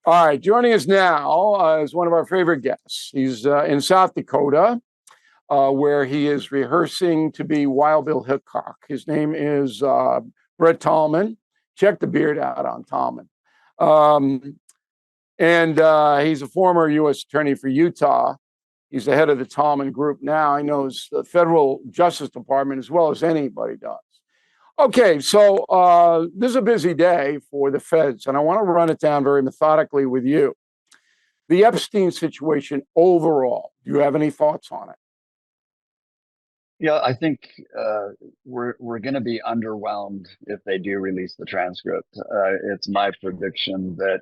All right, joining us now is one of our favorite guests. He's in South Dakota, where he is rehearsing to be Wild Bill Hickok. His name is Brett Tolman. Check the beard out on Tolman. And he's a former U.S. attorney for Utah. He's the head of the Tolman Group now. He knows the federal Justice Department as well as anybody does. Okay, so this is a busy day for the feds, and I want to run it down very methodically with you. The Epstein situation overall, do you have any thoughts on it? Yeah, I think we're going to be underwhelmed if they do release the transcript. It's my prediction that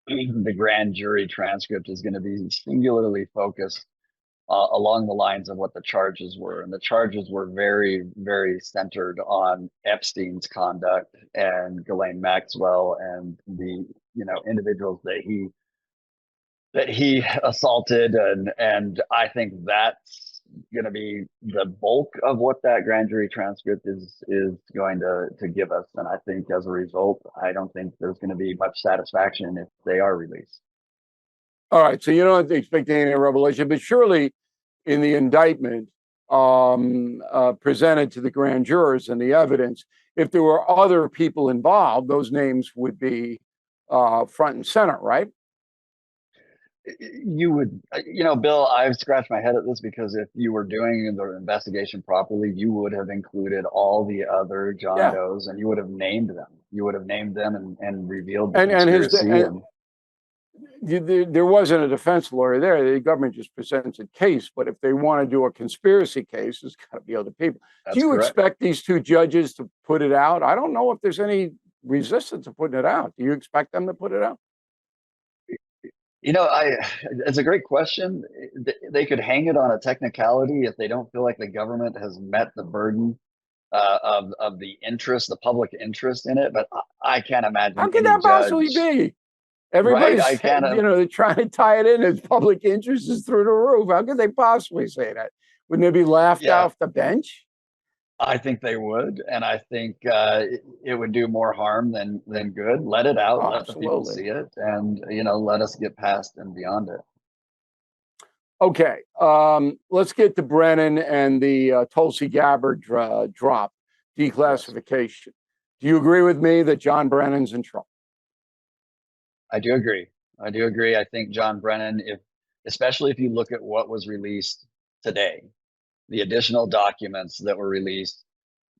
the grand jury transcript is going to be singularly focused along the lines of what the charges were. And the charges were very, very centered on Epstein's conduct and Ghislaine Maxwell and the individuals that he assaulted, and I think that's going to be the bulk of what that grand jury transcript is going to give us. And I think as a result, I don't think there's going to be much satisfaction if they are released. All right, so you don't expect any revelation, but surely in the indictment presented to the grand jurors and the evidence, if there were other people involved, those names would be front and center, right? You would, Bill, I've scratched my head at this because if you were doing the investigation properly, you would have included all the other John Does and you would have named them. You would have named them and revealed the conspiracy. There wasn't a defense lawyer there. The government just presents a case. But if they want to do a conspiracy case, it's got to be other people. That's do you correct. Expect these two judges to put it out? I don't know if there's any resistance to putting it out. Do you expect them to put it out? It's a great question. They could hang it on a technicality if they don't feel like the government has met the burden of the interest, the public interest in it. But I can't imagine. How can that possibly be? Everybody's, right? They're trying to tie it in as public interest is through the roof. How could they possibly say that? Wouldn't they be laughed off the bench? I think they would, and I think it would do more harm than good. Let it out, let the people see it, and let us get past and beyond it. Okay, let's get to Brennan and the Tulsi Gabbard drop, declassification. Yes. Do you agree with me that John Brennan's in trouble? I do agree. I think John Brennan, especially if you look at what was released today, the additional documents that were released,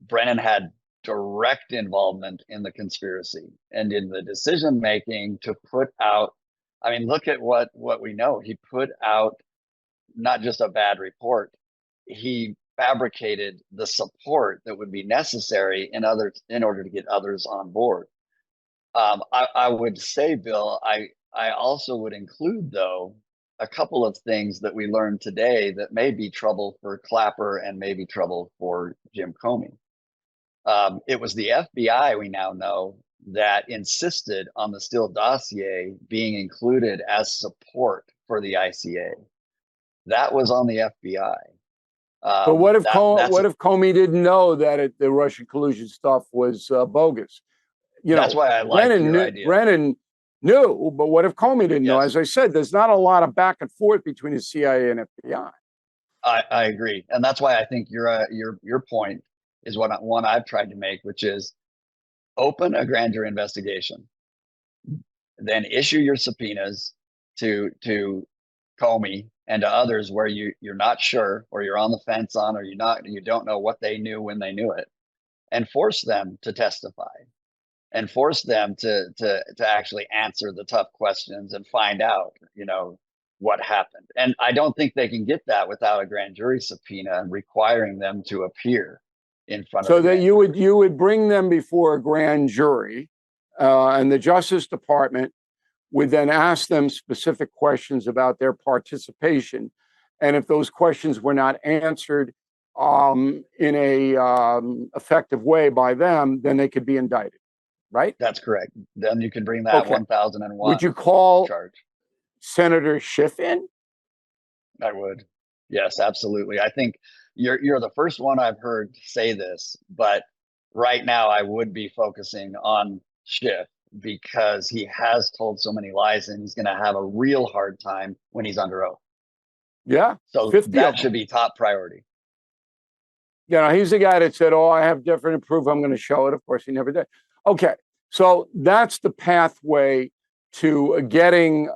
Brennan had direct involvement in the conspiracy and in the decision making to put out. I mean, look at what we know. He put out not just a bad report. He fabricated the support that would be necessary in order to get others on board. I would say, Bill, I also would include, though, a couple of things that we learned today that may be trouble for Clapper and maybe trouble for Jim Comey. It was the FBI, we now know, that insisted on the Steele dossier being included as support for the ICA. That was on the FBI. But what if Comey didn't know that the Russian collusion stuff was bogus? That's why I like your idea. Brennan knew, but what if Comey didn't know? As I said, there's not a lot of back and forth between the CIA and FBI. I agree, and that's why I think your point is one I've tried to make, which is open a grand jury investigation, then issue your subpoenas to Comey and to others where you're not sure or you're on the fence on, or you don't know what they knew when they knew it, and force them to testify. And force them to actually answer the tough questions and find out, what happened. And I don't think they can get that without a grand jury subpoena requiring them to appear in front of. So that you would bring them before a grand jury, and the Justice Department would then ask them specific questions about their participation, and if those questions were not answered in a effective way by them, then they could be indicted. Right? That's correct. Then you can bring that 1001. Would you call charge Senator Schiff in? I would. Yes, absolutely. I think you're the first one I've heard say this, but right now I would be focusing on Schiff because he has told so many lies, and he's going to have a real hard time when he's under oath. Yeah, So 50 that of should them. be top priority. You know, he's the guy that said, "Oh, I have different proof. I'm going to show it." Of course, he never did. Okay, so that's the pathway to getting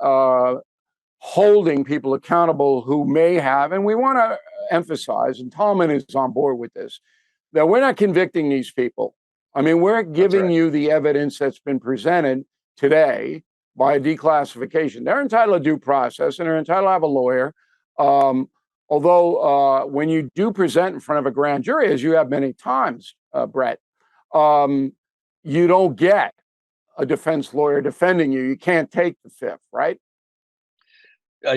holding people accountable who may have. And we want to emphasize, and Tolman is on board with this, that we're not convicting these people. I mean, we're giving you the evidence that's been presented today by a declassification. They're entitled to due process and they're entitled to have a lawyer. Although when you do present in front of a grand jury, as you have many times, Brett, you don't get a defense lawyer defending you. You can't take the fifth, right?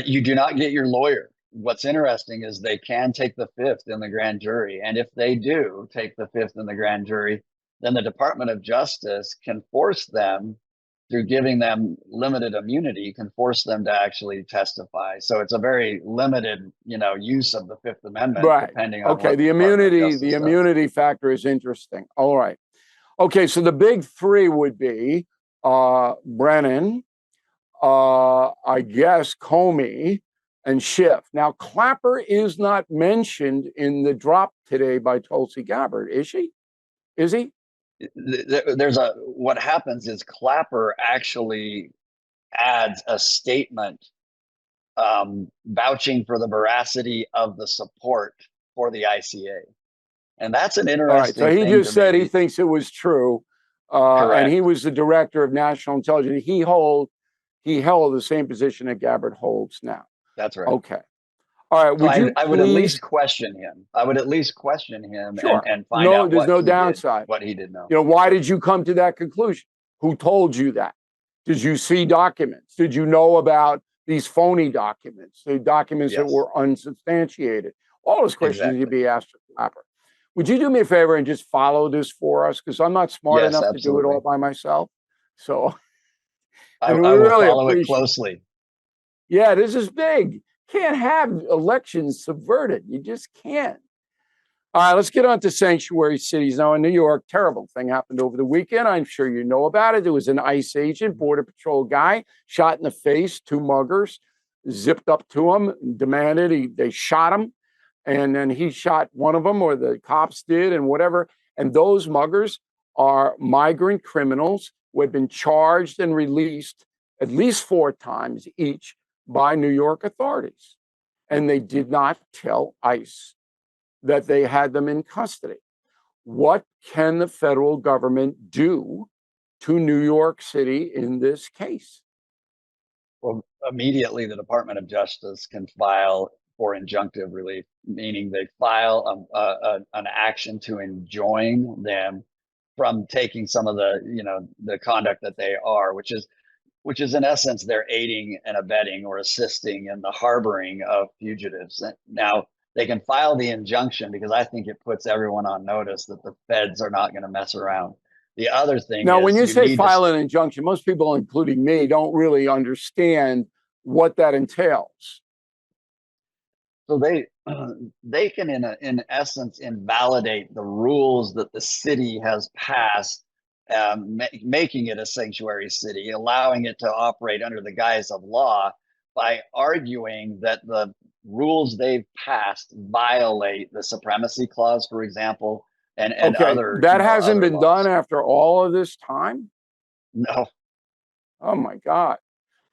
You do not get your lawyer. What's interesting is they can take the fifth in the grand jury. And if they do take the fifth in the grand jury, then the Department of Justice can force them, through giving them limited immunity, can force them to actually testify. So it's a very limited, use of the Fifth Amendment, right? Depending on okay, what the immunity factor is interesting. All right. Okay, so the big three would be Brennan, I guess Comey, and Schiff. Now, Clapper is not mentioned in the drop today by Tulsi Gabbard, is she? Is he? What happens is Clapper actually adds a statement vouching for the veracity of the support for the ICA. And that's an interesting thing. So he just said me. He thinks it was true. And he was the director of national intelligence. He held the same position that Gabbard holds now. That's right. Okay. All right. So I would at least question him. Sure. and find out there's no downside. What he did know. Why did you come to that conclusion? Who told you that? Did you see documents? Did you know about these phony documents, the documents that were unsubstantiated? All those questions need to be asked of Clapper. Would you do me a favor and just follow this for us? Because I'm not smart enough to do it all by myself. So I will really follow it closely. Yeah, this is big. Can't have elections subverted. You just can't. All right, let's get on to sanctuary cities. Now, in New York, terrible thing happened over the weekend. I'm sure you know about it. There was an ICE agent, Border Patrol guy, shot in the face, 2 muggers, zipped up to him, demanded they shot him. And then he shot one of them, or the cops did, and whatever. And those muggers are migrant criminals who had been charged and released at least 4 times each by New York authorities. And they did not tell ICE that they had them in custody. What can the federal government do to New York City in this case? Well, immediately the Department of Justice can file for injunctive relief, meaning they file an action to enjoin them from taking some of the conduct that they are, which is in essence, they're aiding and abetting or assisting in the harboring of fugitives. Now, they can file the injunction because I think it puts everyone on notice that the feds are not going to mess around. The other thing now, when you say file an injunction, most people, including me, don't really understand what that entails. So they can, in essence, invalidate the rules that the city has passed, making it a sanctuary city, allowing it to operate under the guise of law, by arguing that the rules they've passed violate the supremacy clause, for example, and other. That hasn't been done after all of this time? No. Oh my God.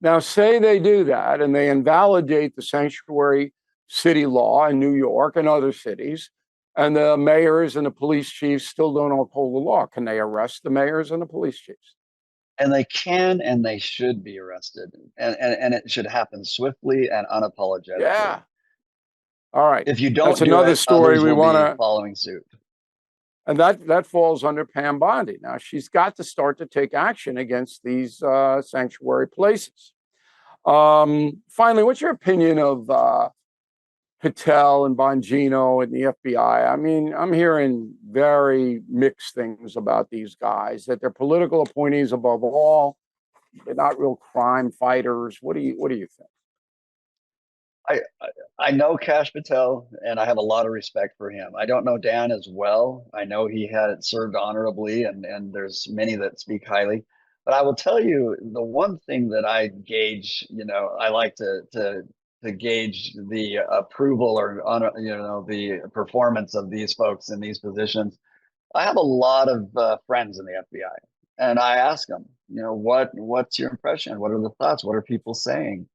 Now, say they do that and they invalidate the sanctuary city law in New York and other cities, and the mayors and the police chiefs still don't uphold the law. Can they arrest the mayors and the police chiefs? And they can and they should be arrested. And it should happen swiftly and unapologetically. Yeah. All right. If you don't, that's another story we want to following suit. And that falls under Pam Bondi. Now, she's got to start to take action against these sanctuary places. Finally, what's your opinion of Patel and Bongino and the FBI? I mean, I'm hearing very mixed things about these guys, that they're political appointees above all. They're not real crime fighters. What do you think? I know Kash Patel, and I have a lot of respect for him. I don't know Dan as well. I know he had served honorably, and there's many that speak highly. But I will tell you the one thing that I gauge, I like to gauge the approval or the performance of these folks in these positions. I have a lot of friends in the FBI, and I ask them, what's your impression? What are the thoughts? What are people saying?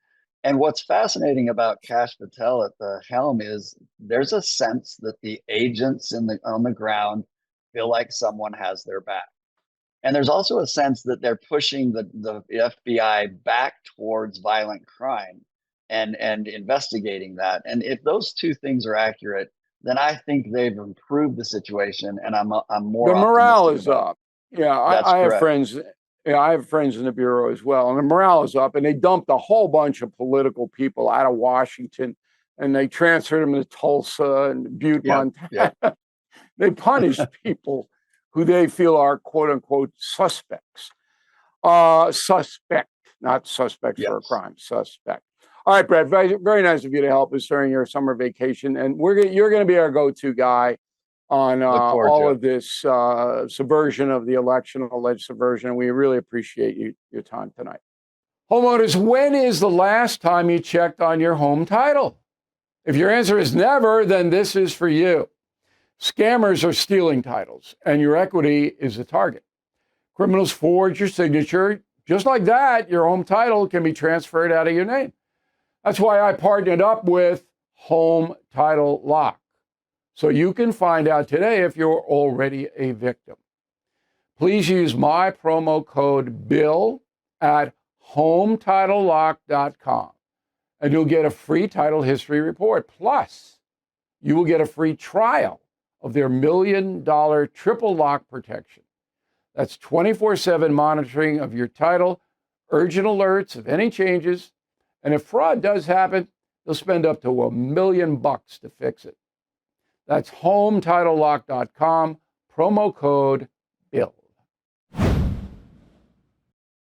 And what's fascinating about Kash Patel at the helm is there's a sense that the agents on the ground feel like someone has their back. And there's also a sense that they're pushing the FBI back towards violent crime and investigating that. And if those two things are accurate, then I think they've improved the situation, and I'm more The morale optimistic is about up. Yeah, it. That's I have correct. friends. Yeah, I have friends in the bureau as well, and the morale is up. And they dumped a whole bunch of political people out of Washington, and they transferred them to Tulsa and Butte, Yeah, Montana. They punished people who they feel are "quote unquote" suspects. Suspect, not suspects for a yes. crime. Suspect. All right, Brett. Very, very nice of you to help us during your summer vacation, and you're going to be our go-to guy on Look forward all to it. of this subversion of the election, alleged subversion. We really appreciate your time tonight. Homeowners, when is the last time you checked on your home title? If your answer is never, then this is for you. Scammers are stealing titles, and your equity is the target. Criminals forge your signature. Just like that, your home title can be transferred out of your name. That's why I partnered up with Home Title Lock, so you can find out today if you're already a victim. Please use my promo code BILL at HometitleLock.com, and you'll get a free title history report. Plus, you will get a free trial of their $1 million triple lock protection. That's 24/7 monitoring of your title, urgent alerts of any changes, and if fraud does happen, they'll spend up to $1 million to fix it. That's HometitleLock.com, promo code BILL.